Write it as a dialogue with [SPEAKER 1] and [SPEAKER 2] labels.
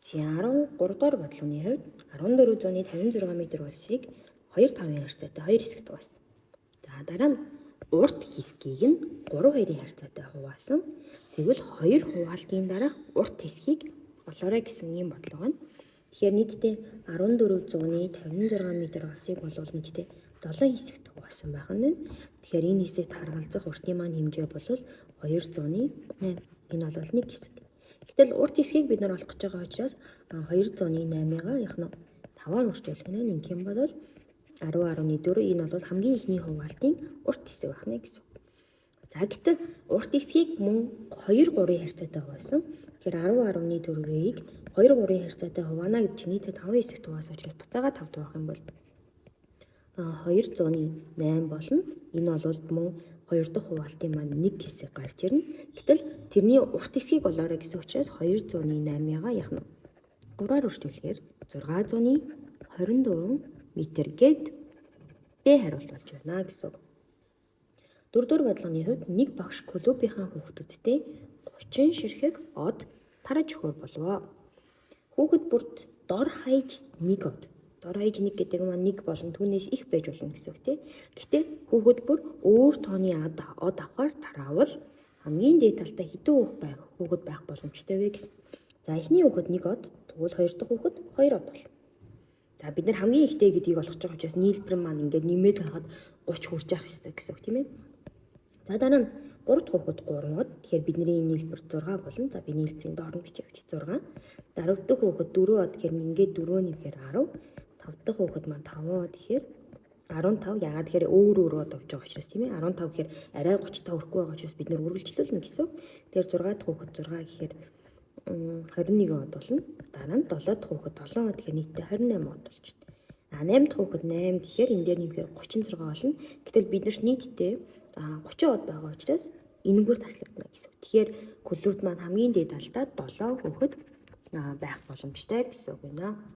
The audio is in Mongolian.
[SPEAKER 1] За 13 дугаар бодлогын хувьд 1456 м улсыг 2-5-ын харьцаатай 2 хэсэгт хуваасан. За дараа нь урт хэсгийг нь 3-2-ын харьцаатай хуваасан. Тэгвэл 2 хуваалтын дараах урт хэсгийг олоорой гэсэн ийм бодлого байна. Тэгэхээр нийтдээ 1456 м улсыг болвол нийтдээ 7 хэсэгт хуваасан байх нь. Тэгэхээр энэ хэсэгт харгалзах уртын маань хэмжээ бол 208. Энэ бол 1 хэсэг. Гэтэл урт хэсгийг бид нар олох гэж байгаа учраас 208-ыг яг нь 5-аар үржүүлэх нь ингэх юм бол 10.4 энэ бол хамгийн ихний хуваалтын урт хэсэг байна гэсэн. За гэтэл урт хэсгийг мөн 2-3-ын харьцаатай хуваасан. Тэгэхээр 10.4-ийг 2-3-ын харьцаатай хуваана гэж нийтээ 5 хэсэгт хуваасан учраас буцаага 5 дуурах юм бол 208 болно. Энэ бол мөн 2 дахь хуваалтын маань 1 хэсэг гарч ирнэ. Гэтэл тэрний урт хэсгийг олоорой гэсэн учраас 208-ыг яг нь 3-аар үржүүлэхээр 624 м гээд Б хариулт болж байна гэсэн. 4-р бодлогын хувьд нэг багш клубийнхаа хүүхдүүдтэй 30 ширхэг од тараж өгөхөр болов. Хүүхэд бүрд дор хаяж 1 од. Дор хаяж 1 гэдэг нь 1 болон түүнээс их байж болно гэсэн үг тийм. Гэхдээ хүүхэд бүр өөр тооны од авахар тараавал хамгийн дээд талтай хэдэн хүүхэд байх боломжтой вэ гэсэн. За эхний хүүхэд 1 од, тэгвэл хоёр дахь хүүхэд 2 од болно. За бид нар хамгийн ихтэй гэдгийг олох гэж байгаа учраас нийлбэр маань ингээд нэмээд хахад 30 хүрч явах ёстой гэсэн үг тийм ээ. За дараа нь 3 дахь хүүхэд 3 од. Тэгэхээр бидний нийлбэр 6 болно. За би нийлбэрийн доор нь бичиж 6. 10 дахь хүүхэд 4 од гэхээр ингээд 4 нэмэхээр 10. 5 дахь хүүхэд маань 5 од гэхээр 15. Яагаад тэгэхээр өөр од авч байгаа учраас тийм ээ. 15 гэхээр арай 30 та хүрэхгүй байгаа учраас бид нэр үргэлжлүүлнэ гэсэн. Тэгэхээр 6 дахь хүүхэд 6 гэхээр 21 од болно. Дараа нь 7 дахь хүүхэд 7 од гэхээр нийтдээ 28 од болж байна. 8 дахь хүүхэд 8 гэхээр энэ дээр нэмэхээр 36 болно. Гэтэл бид нарт нийтдээ 30 од байгаа учраас энэгээр таслагдана гэсэн. Тэгэхээр клубт маань хамгийн дээд алдаа 7 хүүхэд байх боломжтой гэсэн үг байна.